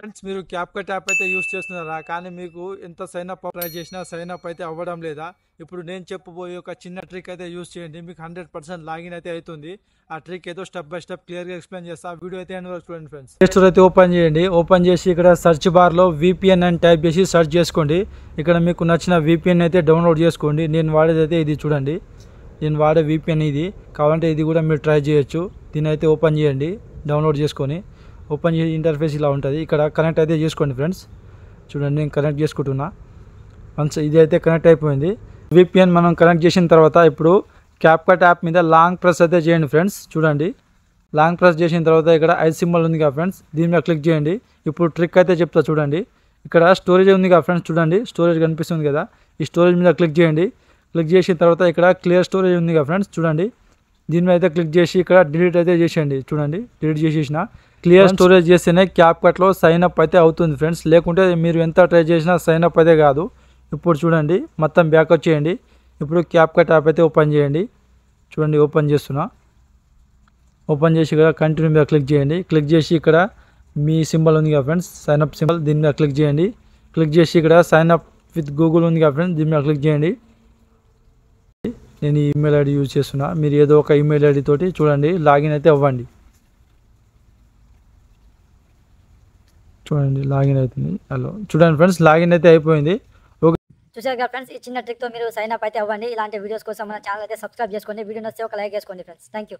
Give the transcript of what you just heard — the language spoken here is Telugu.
ఫ్రెండ్స్ మీరు క్యాప్కట్ యాప్ అయితే యూస్ చేస్తున్నారా? కానీ మీకు ఎంత సైన్ అప్ ట్రై చేసినా సైన్ అప్ అయితే అవ్వడం లేదా? ఇప్పుడు నేను చెప్పబోయే ఒక చిన్న ట్రిక్ అయితే యూస్ చేయండి, మీకు 100% లాగిన్ అయితే అవుతుంది. ఆ ట్రిక్ ఏదో స్టెప్ బై స్టెప్ క్లియర్గా ఎక్స్ప్లెయిన్ చేస్తా. ఆ వీడియో అయితే చూడండి ఫ్రెండ్స్. ప్లే స్టోర్ అయితే ఓపెన్ చేయండి. ఓపెన్ చేసి ఇక్కడ సెర్చ్ బార్లో VPN అని టైప్ చేసి సెర్చ్ చేసుకోండి. ఇక్కడ మీకు నచ్చిన VPN అయితే డౌన్లోడ్ చేసుకోండి. నేను వాడేది అయితే ఇది చూడండి. నేను వాడే VPN ఇది. కావాలంటే ఇది కూడా మీరు ట్రై చేయొచ్చు. దీని అయితే ఓపెన్ చేయండి డౌన్లోడ్ చేసుకొని. ఓపెన్ చేసి ఇంటర్ఫేస్ ఇలా ఉంటుంది. ఇక్కడ కనెక్ట్ అయితే చేసుకోండి ఫ్రెండ్స్. చూడండి నేను కనెక్ట్ చేసుకుంటున్నా. వన్స్ ఇది అయితే కనెక్ట్ అయిపోయింది. VPN మనం కనెక్ట్ చేసిన తర్వాత ఇప్పుడు క్యాప్కట్ యాప్ మీద లాంగ్ ప్రెస్ అయితే చేయండి ఫ్రెండ్స్. చూడండి లాంగ్ ప్రెస్ చేసిన తర్వాత ఇక్కడ ఐ సింబల్ ఉంది కదా ఫ్రెండ్స్, దీని మీద క్లిక్ చేయండి. ఇప్పుడు ట్రిక్ అయితే చెప్తా చూడండి. ఇక్కడ స్టోరేజ్ ఉంది కదా ఫ్రెండ్స్, చూడండి స్టోరేజ్ కనిపిస్తుంది కదా, ఈ స్టోరేజ్ మీద క్లిక్ చేయండి. క్లిక్ చేసిన తర్వాత ఇక్కడ క్లియర్ స్టోరేజ్ ఉంది కదా ఫ్రెండ్స్, చూడండి దీని మీద అయితే క్లిక్ చేసి ఇక్కడ డిలీట్ అయితే చేసేయండి. చూడండి డిలీట్ చేసేసిన. క్లియర్ స్టోరేజ్ చేస్తేనే క్యాప్కట్లో సైన్ అప్ అయితే అవుతుంది ఫ్రెండ్స్, లేకుంటే మీరు ఎంత ట్రై చేసినా సైన్ అప్ అయితే కాదు. ఇప్పుడు చూడండి మొత్తం బ్యాక్ వచ్చేయండి. ఇప్పుడు క్యాప్కట్ యాప్ అయితే ఓపెన్ చేయండి. చూడండి ఓపెన్ చేస్తున్నా. ఓపెన్ చేసి ఇక్కడ కంటిన్యూ మీద క్లిక్ చేయండి. క్లిక్ చేసి ఇక్కడ మీ సింబల్ ఉంది కదా ఫ్రెండ్స్, సైన్ అప్ సింబల్, దీని మీద క్లిక్ చేయండి. క్లిక్ చేసి ఇక్కడ సైన్ అప్ విత్ గూగుల్ ఉంది కదా ఫ్రెండ్స్, దీని మీద క్లిక్ చేయండి. నేను ఈ ఈమెయిల్ ఐడి యూజ్ చేస్తున్నా, మీరు ఏదో ఒక ఈమెయిల్ ఐడి తోటి చూడండి లాగిన్ అయితే అవ్వండి. చూడండి లాగిన్ అవుతుంది. హలో చూడండి ఫ్రెండ్స్ లాగిన్ అయితే అయిపోయింది. చూసారు కదా ఫ్రెండ్స్, ఈ చిన్న ట్రిక్తో మీరు సైన్ అప్ అయితే అవ్వండి. ఇలాంటి వీడియోస్ కోసం మన ఛానల్ అయితే సబ్స్క్రైబ్ చేసుకోండి. వీడియో నచ్చితే ఒక లైక్ చేసుకోండి ఫ్రెండ్స్. Thank you.